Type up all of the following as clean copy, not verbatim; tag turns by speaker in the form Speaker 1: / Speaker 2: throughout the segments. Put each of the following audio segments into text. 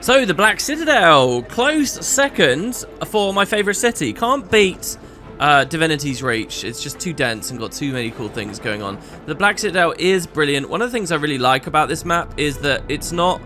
Speaker 1: So, the Black Citadel, close second for my favourite city. Can't beat Divinity's Reach. It's just too dense and got too many cool things going on. The Black Citadel is brilliant. One of the things I really like about this map is that it's not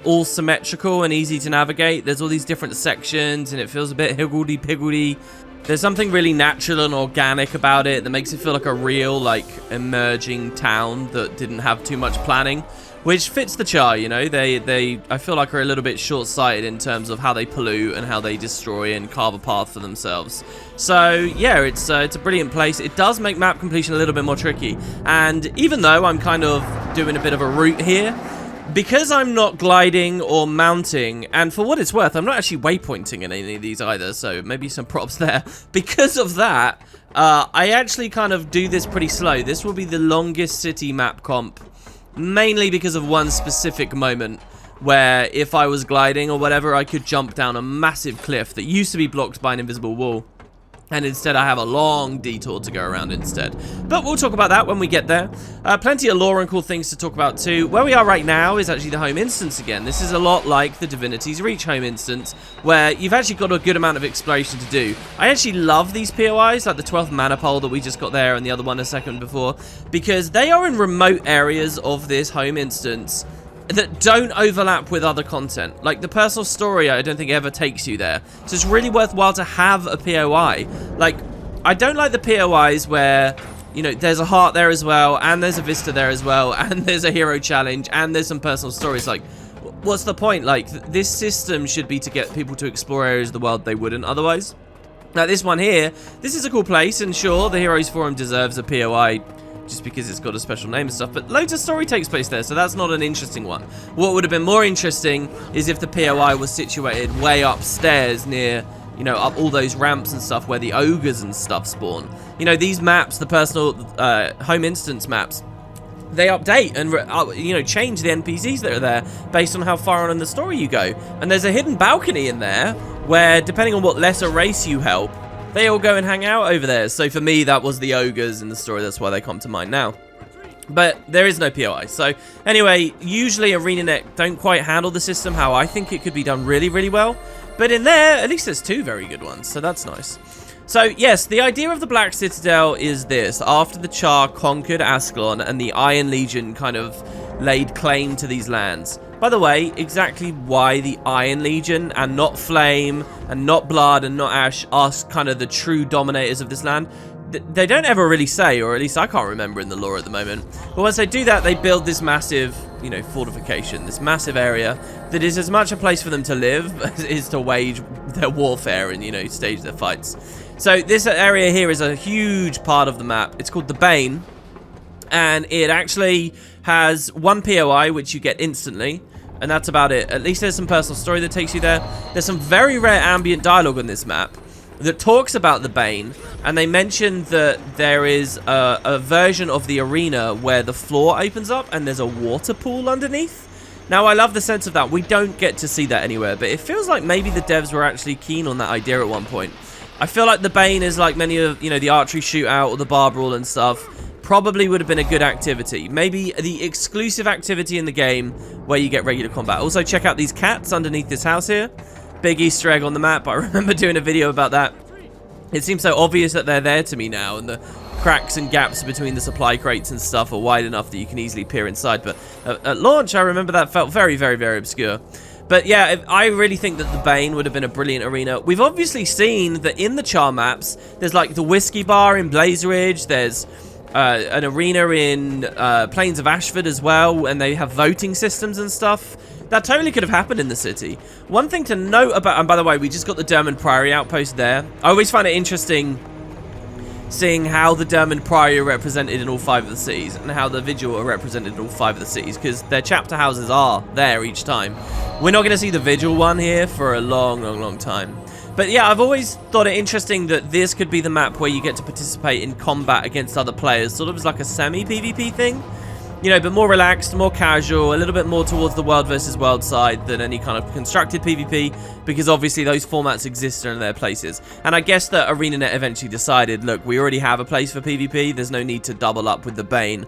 Speaker 1: all symmetrical and easy to navigate. There's all these different sections and it feels a bit higgledy-piggledy. There's something really natural and organic about it that makes it feel like a real, like, emerging town that didn't have too much planning. Which fits the charr, you know. They I feel like are a little bit short-sighted in terms of how they pollute and how they destroy and carve a path for themselves. So yeah, it's a brilliant place. It does make map completion a little bit more tricky. And even though I'm kind of doing a bit of a route here, because I'm not gliding or mounting, and for what it's worth, I'm not actually waypointing in any of these either, so maybe some props there. Because of that, I actually kind of do this pretty slow. This will be the longest city map comp, mainly because of one specific moment where if I was gliding or whatever, I could jump down a massive cliff that used to be blocked by an invisible wall. And instead I have a long detour to go around instead. But we'll talk about that when we get there. Plenty of lore and cool things to talk about too. Where we are right now is actually the home instance again. This is a lot like the Divinity's Reach home instance, where you've actually got a good amount of exploration to do. I actually love these POIs, like the 12th mana pole that we just got there and the other one a second before, because they are in remote areas of this home instance that don't overlap with other content. Like, the personal story, I don't think ever takes you there. So it's really worthwhile to have a POI. Like, I don't like the POIs where, you know, there's a heart there as well, and there's a vista there as well, and there's a hero challenge, and there's some personal stories. Like, what's the point? Like, this system should be to get people to explore areas of the world they wouldn't otherwise. Now, this one here, this is a cool place, and sure, the Heroes Forum deserves a POI just because it's got a special name and stuff, but loads of story takes place there, so that's not an interesting one. What would have been more interesting is if the POI was situated way upstairs near, you know, up all those ramps and stuff where the ogres and stuff spawn. You know, these maps, the personal home instance maps, they update and, you know, change the NPCs that are there based on how far on in the story you go. And there's a hidden balcony in there where, depending on what lesser race you help, they all go and hang out over there. So for me, that was the ogres in the story. That's why they come to mind now. But there is no POI. So anyway, usually ArenaNet don't quite handle the system how I think it could be done really, really well. But in there, at least there's two very good ones. So that's nice. So yes, the idea of the Black Citadel is this. After the charr conquered Ascalon and the Iron Legion kind of laid claim to these lands. By the way, exactly why the Iron Legion and not Flame and not Blood and not Ash are kind of the true dominators of this land, they don't ever really say, or at least I can't remember in the lore at the moment. But once they do that, they build this massive, you know, fortification, this massive area that is as much a place for them to live as it is to wage their warfare and, you know, stage their fights. So this area here is a huge part of the map. It's called the Bane, and it actually has one POI which you get instantly. And that's about it. At least there's some personal story that takes you there. There's some very rare ambient dialogue on this map that talks about the Bane. And they mention that there is a version of the arena where the floor opens up and there's a water pool underneath. Now, I love the sense of that. We don't get to see that anywhere. But it feels like maybe the devs were actually keen on that idea at one point. I feel like the Bane is like many of, you know, the archery shootout or the bar brawl and stuff. Probably would have been a good activity. Maybe the exclusive activity in the game where you get regular combat. Also, check out these cats underneath this house here. Big Easter egg on the map. I remember doing a video about that. It seems so obvious that they're there to me now, and the cracks and gaps between the supply crates and stuff are wide enough that you can easily peer inside. But at launch, I remember that felt very, very, very obscure. But yeah, I really think that the Bane would have been a brilliant arena. We've obviously seen that in the charr maps, there's like the Whiskey Bar in Blaze Ridge, there's an arena in Plains of Ashford as well, and they have voting systems and stuff. That totally could have happened in the city. One thing to note about, and by the way, we just got the Dermond Priory outpost there. I always find it interesting seeing how the Dermond Priory are represented in all 5 of the cities, and how the Vigil are represented in all 5 of the cities, because their chapter houses are there each time. We're not going to see the Vigil one here for a long, long, long time. But yeah, I've always thought it interesting that this could be the map where you get to participate in combat against other players, sort of as like a semi-PvP thing. You know, but more relaxed, more casual, a little bit more towards the world versus world side than any kind of constructed PvP, because obviously those formats exist in their places. And I guess that ArenaNet eventually decided, look, we already have a place for PvP, there's no need to double up with the Bane.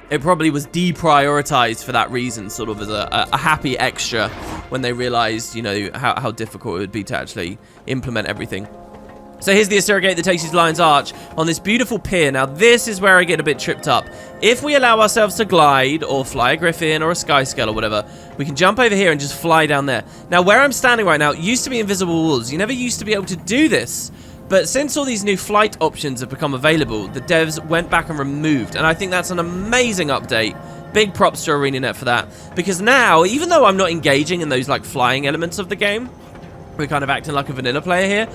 Speaker 1: it probably was deprioritized for that reason, sort of as a happy extra when they realized, you know, how difficult it would be to actually implement everything. So here's the Asura Gate that takes you to Lion's Arch on this beautiful pier. Now, this is where I get a bit tripped up. If we allow ourselves to glide or fly a griffin or a sky scale or whatever, we can jump over here and just fly down there. Now, where I'm standing right now used to be invisible walls. You never used to be able to do this. But since all these new flight options have become available, the devs went back and removed. And I think that's an amazing update. Big props to ArenaNet for that. Because now, even though I'm not engaging in those like flying elements of the game, we're kind of acting like a vanilla player here,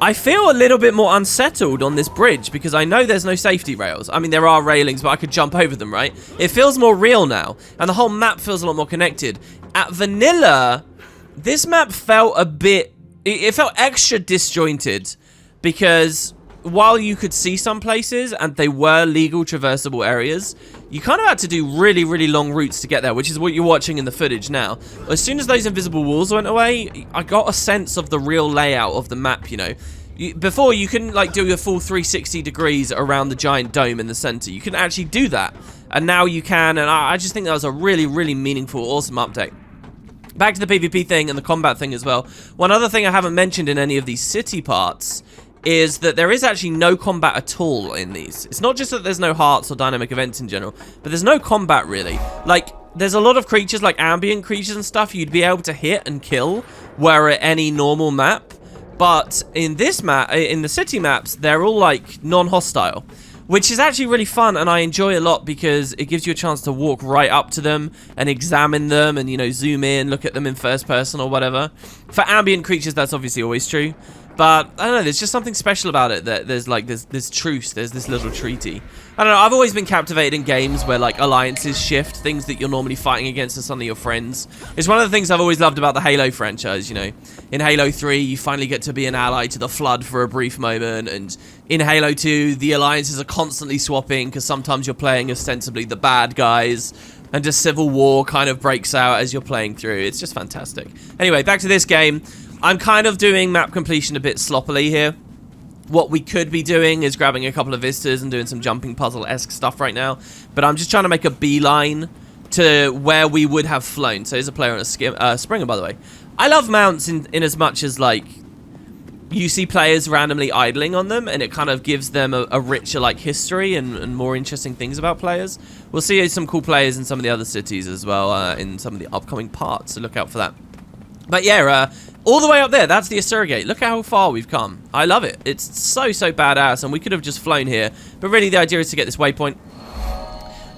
Speaker 1: I feel a little bit more unsettled on this bridge because I know there's no safety rails. I mean, there are railings, but I could jump over them, right? It feels more real now, and the whole map feels a lot more connected. At vanilla, this map felt a bit... It felt extra disjointed because while you could see some places and they were legal traversable areas, you kind of had to do really, really long routes to get there, which is what you're watching in the footage now. As soon as those invisible walls went away, I got a sense of the real layout of the map, you know. Before, you couldn't, like, do a full 360 degrees around the giant dome in the center. You couldn't actually do that. And now you can, and I just think that was a really, really meaningful, awesome update. Back to the PvP thing and the combat thing as well. One other thing I haven't mentioned in any of these city parts is that there is actually no combat at all in these. It's not just that there's no hearts or dynamic events in general, but there's no combat really. Like, there's a lot of creatures, like ambient creatures and stuff, you'd be able to hit and kill, where at any normal map. But in this map, in the city maps, they're all like non-hostile, which is actually really fun and I enjoy a lot because it gives you a chance to walk right up to them and examine them and, you know, zoom in, look at them in first person or whatever. For ambient creatures, that's obviously always true. But, I don't know, there's just something special about it that there's, like, this truce, there's this little treaty. I don't know, I've always been captivated in games where, like, alliances shift, things that you're normally fighting against are suddenly your friends. It's one of the things I've always loved about the Halo franchise, you know. In Halo 3, you finally get to be an ally to the Flood for a brief moment, and in Halo 2, the alliances are constantly swapping, because sometimes you're playing ostensibly the bad guys, and a civil war kind of breaks out as you're playing through. It's just fantastic. Anyway, back to this game. I'm kind of doing map completion a bit sloppily here. What we could be doing is grabbing a couple of vistas and doing some jumping puzzle-esque stuff right now. But I'm just trying to make a beeline to where we would have flown. So here's a player on a Springer, by the way. I love mounts in as much as, like, you see players randomly idling on them, and it kind of gives them a richer, like, history and more interesting things about players. We'll see some cool players in some of the other cities as well, in some of the upcoming parts, so look out for that. But yeah, all the way up there, that's the Asura Gate. Look at how far we've come. I love it. It's so badass, and we could have just flown here. But really, the idea is to get this waypoint.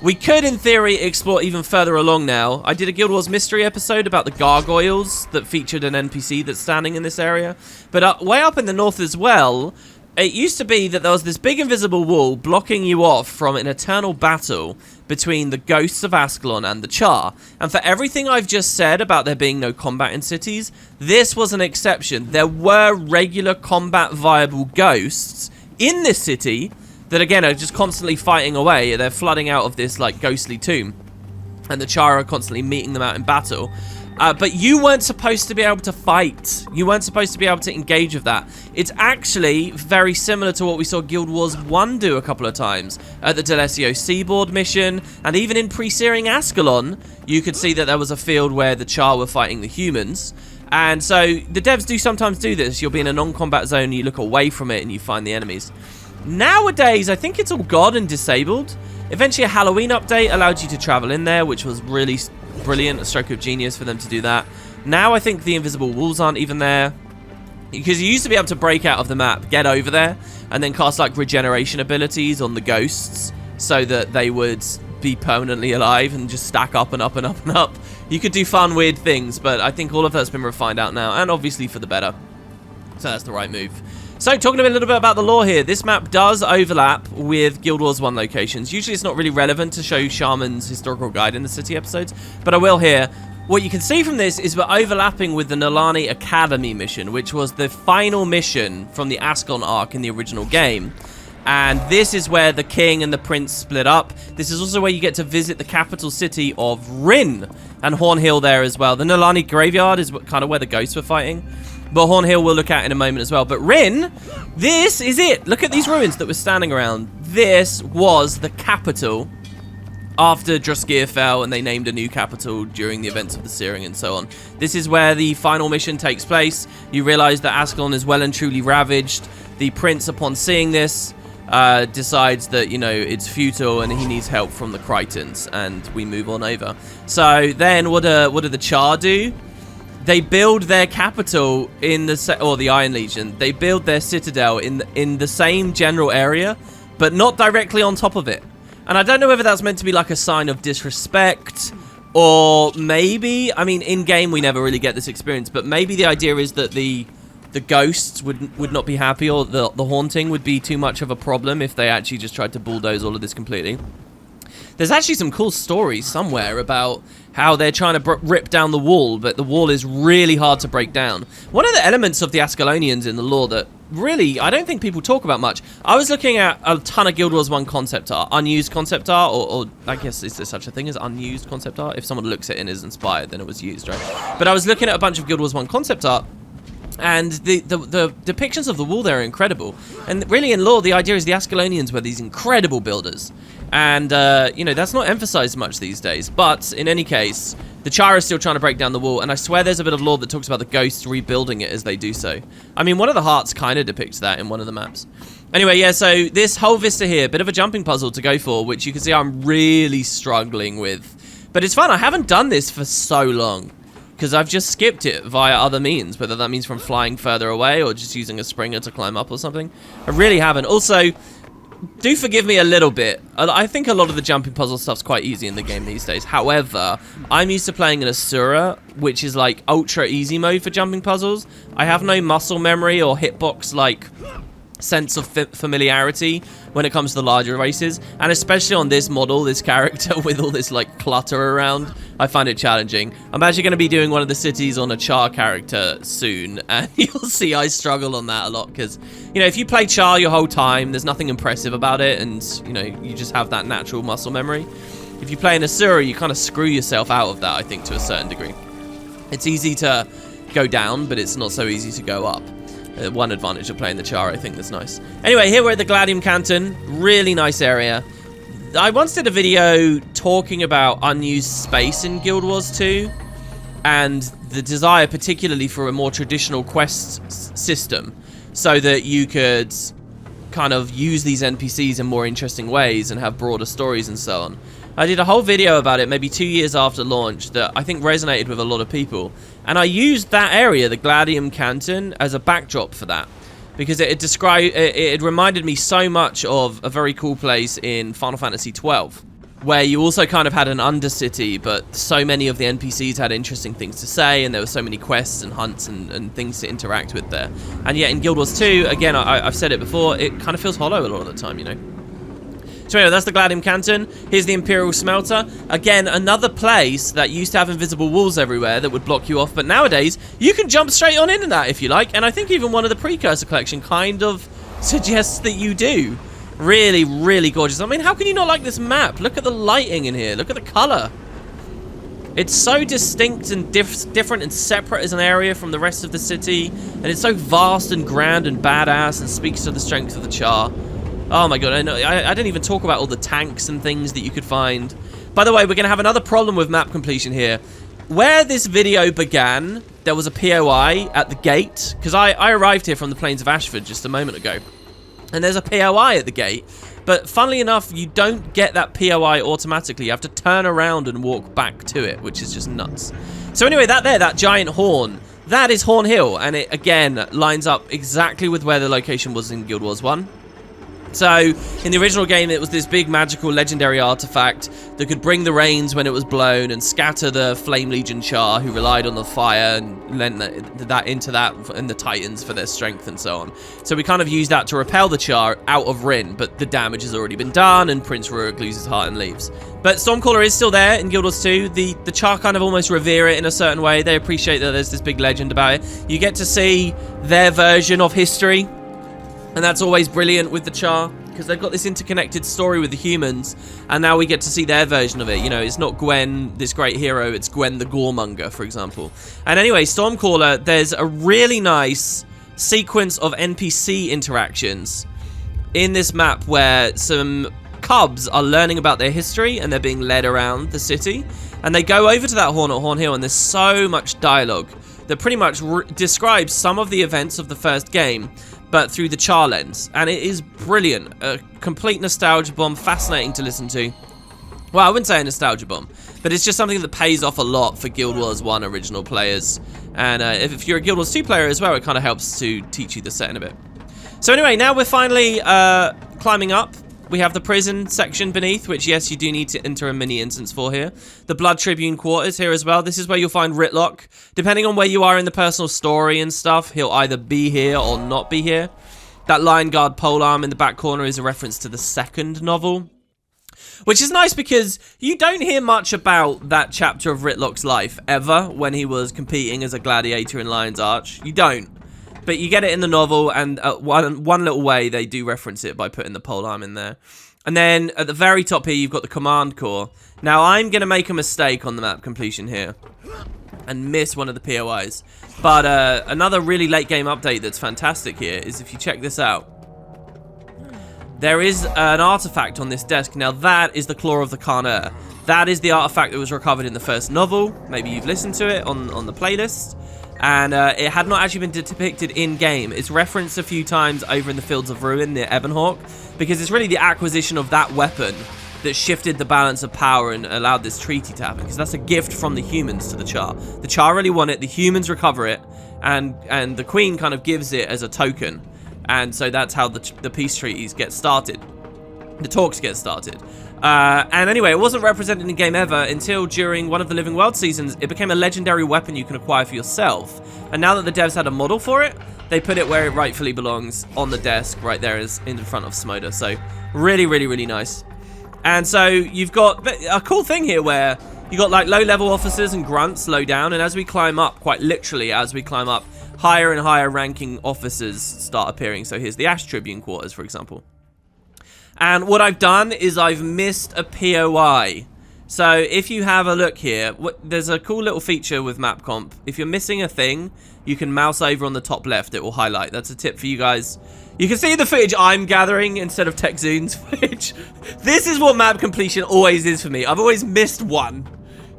Speaker 1: We could, in theory, explore even further along now. I did a Guild Wars Mystery episode about the gargoyles that featured an NPC that's standing in this area. But way up in the north as well, it used to be that there was this big invisible wall blocking you off from an eternal battle between the ghosts of Ascalon and the Charr. And for everything I've just said about there being no combat in cities, this was an exception. There were regular combat viable ghosts in this city that, again, are just constantly fighting away. They're flooding out of this, like, ghostly tomb. And the Charr are constantly meeting them out in battle. But you weren't supposed to be able to fight. You weren't supposed to be able to engage with that. It's actually very similar to what we saw Guild Wars 1 do a couple of times. At the Delesio Seaboard mission, and even in pre-searing Ascalon, you could see that there was a field where the Charr were fighting the humans. And so, the devs do sometimes do this. You'll be in a non-combat zone, you look away from it, and you find the enemies. Nowadays, I think it's all gone and disabled. Eventually, a Halloween update allowed you to travel in there, which was really brilliant, a stroke of genius for them to do that. Now I think the invisible walls aren't even there, because you used to be able to break out of the map, get over there, and then cast like regeneration abilities on the ghosts so that they would be permanently alive and just stack up and up and up and up. You could do fun, weird things, but I think all of that's been refined out now, and obviously for the better. So that's the right move. So, talking a little bit about the lore here, this map does overlap with Guild Wars 1 locations. Usually it's not really relevant to show Shaman's historical guide in the city episodes, but I will here. What you can see from this is we're overlapping with the Nalani Academy mission, which was the final mission from the Ascalon arc in the original game. And this is where the king and the prince split up. This is also where you get to visit the capital city of Rin, and Horn Hill there as well. The Nalani graveyard is kind of where the ghosts were fighting. But Horn Hill we'll look at in a moment as well. But Rin, this is it. Look at these ruins that we're standing around. This was the capital after Droskir fell and they named a new capital during the events of the Searing and so on. This is where the final mission takes place. You realize that Ascalon is well and truly ravaged. The prince, upon seeing this, decides that, you know, it's futile and he needs help from the Crichtons, and we move on over. So then what do the Charr do? They build their capital in the Iron Legion. They build their citadel in the same general area, but not directly on top of it. And I don't know whether that's meant to be like a sign of disrespect, or maybe, I mean, in game we never really get this experience, but maybe the idea is that the ghosts would not be happy, or the haunting would be too much of a problem if they actually just tried to bulldoze all of this completely. There's actually some cool stories somewhere about how they're trying to rip down the wall, but the wall is really hard to break down. One of the elements of the Ascalonians in the lore that really I don't think people talk about much. I was looking at a ton of Guild Wars 1 concept art, unused concept art, or I guess is there such a thing as unused concept art? If someone looks at it and is inspired, then it was used, right? But I was looking at a bunch of Guild Wars 1 concept art, and the depictions of the wall there are incredible. And really in lore, the idea is the Ascalonians were these incredible builders. And, you know, that's not emphasized much these days. But, in any case, the Charr is still trying to break down the wall. And I swear there's a bit of lore that talks about the ghosts rebuilding it as they do so. I mean, one of the hearts kind of depicts that in one of the maps. Anyway, yeah, so this whole vista here, bit of a jumping puzzle to go for, which you can see I'm really struggling with. But it's fun. I haven't done this for so long, because I've just skipped it via other means, whether that means from flying further away or just using a springer to climb up or something. I really haven't. Also, do forgive me a little bit. I think a lot of the jumping puzzle stuff's quite easy in the game these days. However, I'm used to playing an Asura, which is like ultra easy mode for jumping puzzles. I have no muscle memory or hitbox like sense of familiarity when it comes to the larger races, and especially on this model, this character with all this like clutter around, I find it challenging. I'm actually going to be doing one of the cities on a Charr character soon, and you'll see I struggle on that a lot, because, you know, if you play Charr your whole time, there's nothing impressive about it, and, you know, you just have that natural muscle memory. If you play an Asura, you kind of screw yourself out of that, I think, to a certain degree. It's easy to go down, but it's not so easy to go up. One advantage of playing the Charr, I think that's nice. Anyway, here we're at the Gladium Canton. Really nice area. I once did a video talking about unused space in Guild Wars 2 and the desire particularly for a more traditional quest system so that you could kind of use these NPCs in more interesting ways and have broader stories and so on. I did a whole video about it maybe 2 years after launch that I think resonated with a lot of people. And I used that area, the Gladium Canton, as a backdrop for that. Because it reminded me so much of a very cool place in Final Fantasy XII, where you also kind of had an undercity, but so many of the NPCs had interesting things to say, and there were so many quests and hunts and things to interact with there. And yet in Guild Wars 2, again, I've said it before, it kind of feels hollow a lot of the time, you know? So anyway, that's the Gladium Canton. Here's the Imperial Smelter. Again, another place that used to have invisible walls everywhere that would block you off, but nowadays, you can jump straight on into that if you like, and I think even one of the Precursor Collection kind of suggests that you do. Really, really gorgeous. I mean, how can you not like this map? Look at the lighting in here. Look at the color. It's so distinct and different and separate as an area from the rest of the city, and it's so vast and grand and badass and speaks to the strength of the Charr. Oh my god, I didn't even talk about all the tanks and things that you could find. By the way, we're going to have another problem with map completion here. Where this video began, there was a POI at the gate, because I arrived here from the Plains of Ashford just a moment ago. And there's a POI at the gate, but funnily enough, you don't get that POI automatically. You have to turn around and walk back to it, which is just nuts. So anyway, that giant horn, that is Horn Hill, and it, again, lines up exactly with where the location was in Guild Wars 1. So, in the original game, it was this big magical legendary artifact that could bring the rains when it was blown and scatter the Flame Legion Charr, who relied on the fire and lent that into that and the Titans for their strength and so on. So we kind of used that to repel the Charr out of Rin, but the damage has already been done and Prince Rurik loses heart and leaves. But Stormcaller is still there in Guild Wars 2. The Charr kind of almost revere it in a certain way. They appreciate that there's this big legend about it. You get to see their version of history. And that's always brilliant with the Charr, because they've got this interconnected story with the humans, and now we get to see their version of it. You know, it's not Gwen, this great hero, it's Gwen the Goremonger, for example. And anyway, Stormcaller, there's a really nice sequence of NPC interactions in this map where some cubs are learning about their history and they're being led around the city. And they go over to that horn at Horn Hill, and there's so much dialogue that pretty much describes some of the events of the first game, but through the charr lens. And it is brilliant. A complete nostalgia bomb, fascinating to listen to. Well, I wouldn't say a nostalgia bomb, but it's just something that pays off a lot for Guild Wars 1 original players. And if you're a Guild Wars 2 player as well, it kind of helps to teach you the setting a bit. So anyway, now we're finally climbing up. We have the prison section beneath, which, yes, you do need to enter a mini instance for here. The Blood Tribune quarters here as well. This is where you'll find Ritlock. Depending on where you are in the personal story and stuff, he'll either be here or not be here. That Lion Guard polearm in the back corner is a reference to the second novel, which is nice because you don't hear much about that chapter of Ritlock's life ever when he was competing as a gladiator in Lion's Arch. You don't. But you get it in the novel, and one little way they do reference it by putting the polearm in there. And then at the very top here, you've got the Command Corps. Now, I'm going to make a mistake on the map completion here and miss one of the POIs. But another really late game update that's fantastic here is if you check this out. There is an artifact on this desk. Now, that is the Claw of the Charr. That is the artifact that was recovered in the first novel. Maybe you've listened to it on the playlist. And it had not actually been depicted in-game. It's referenced a few times over in the Fields of Ruin near Ebonhawk, because it's really the acquisition of that weapon that shifted the balance of power and allowed this treaty to happen, because that's a gift from the humans to the charr. The charr really want it, the humans recover it, and the Queen kind of gives it as a token. And so that's how the peace treaties get started. The talks get started. And anyway, it wasn't represented in game ever until during one of the Living World seasons. It became a legendary weapon you can acquire for yourself. And now that the devs had a model for it, they put it where it rightfully belongs, on the desk right there is in front of Smodur. So really, really, really nice. And so you've got a cool thing here where you got like low-level officers and grunts low down. And as we climb up, quite literally as we climb up, higher and higher ranking officers start appearing. So here's the Ash Tribune quarters, for example. And what I've done is I've missed a POI. So if you have a look here, there's a cool little feature with Map Comp. If you're missing a thing, you can mouse over on the top left. It will highlight. That's a tip for you guys. You can see the footage I'm gathering instead of TechZoon's footage. This is what map completion always is for me. I've always missed one,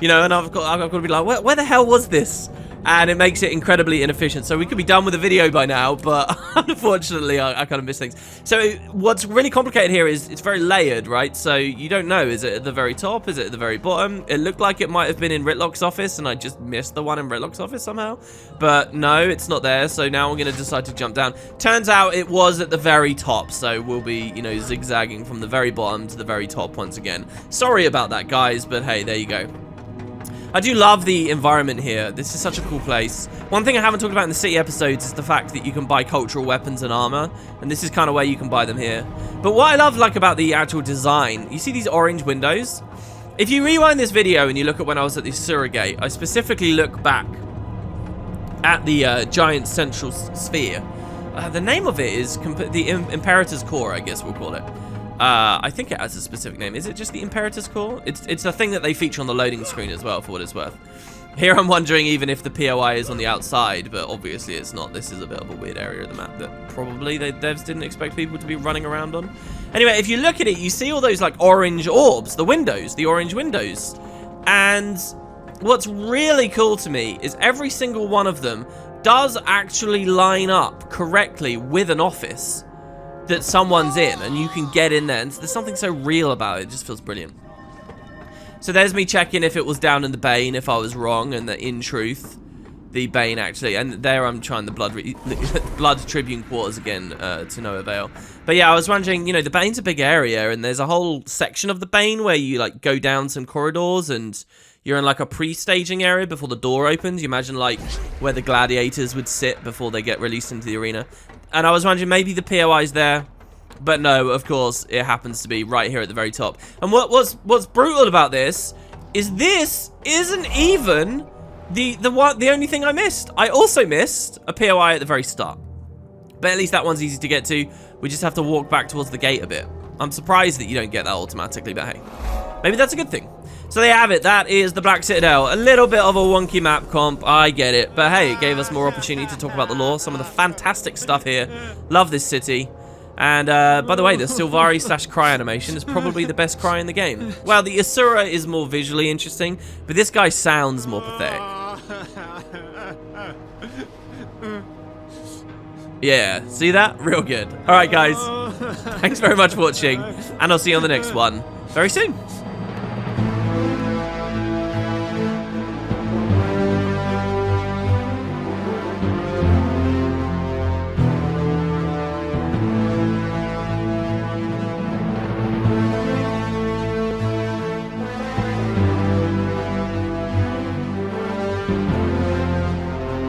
Speaker 1: you know, and I've got to be like, where the hell was this? And it makes it incredibly inefficient. So we could be done with the video by now, but unfortunately, I kind of miss things. So what's really complicated here is it's very layered, right? So you don't know, is it at the very top? Is it at the very bottom? It looked like it might have been in Ritlock's office, and I just missed the one in Ritlock's office somehow. But no, it's not there, so now I'm going to decide to jump down. Turns out it was at the very top, so we'll be, you know, zigzagging from the very bottom to the very top once again. Sorry about that, guys, but hey, there you go. I do love the environment here. This is such a cool place. One thing I haven't talked about in the city episodes is the fact that you can buy cultural weapons and armor, and this is kind of where you can buy them here. But what I love about the actual design, you see these orange windows? If you rewind this video and you look at when I was at the Surrogate, I specifically look back at the giant central sphere. The name of it is the Imperator's Core, I guess we'll call it. I think it has a specific name. Is it just the Imperator's Core? It's a thing that they feature on the loading screen as well, for what it's worth. Here I'm wondering even if the POI is on the outside, but obviously it's not. This is a bit of a weird area of the map that probably the devs didn't expect people to be running around on. Anyway, if you look at it, you see all those like orange orbs, the windows, the orange windows. And what's really cool to me is every single one of them does actually line up correctly with an office that someone's in, and you can get in there, and there's something so real about it. It just feels brilliant. So there's me checking if it was down in the Bane, if I was wrong, and that in truth the Bane actually, and there I'm trying the Blood Tribune quarters again to no avail. But yeah, I was wondering, you know, the Bane's a big area, and there's a whole section of the Bane where you like go down some corridors and you're in like a pre-staging area before the door opens. You imagine like where the gladiators would sit before they get released into the arena. And I was wondering maybe the POI's there, but no, of course it happens to be right here at the very top. And what's brutal about this isn't even the only thing I missed. I also missed a POI at the very start, but at least that one's easy to get to. We just have to walk back towards the gate a bit. I'm surprised that you don't get that automatically, but hey, maybe that's a good thing. So there you have it. That is the Black Citadel. A little bit of a wonky map comp, I get it. But hey, it gave us more opportunity to talk about the lore. Some of the fantastic stuff here. Love this city. And by the way, the Sylvari / cry animation is probably the best cry in the game. Well, the Asura is more visually interesting, but this guy sounds more pathetic. Yeah, see that? Real good. Alright guys, thanks very much for watching, and I'll see you on the next one very soon.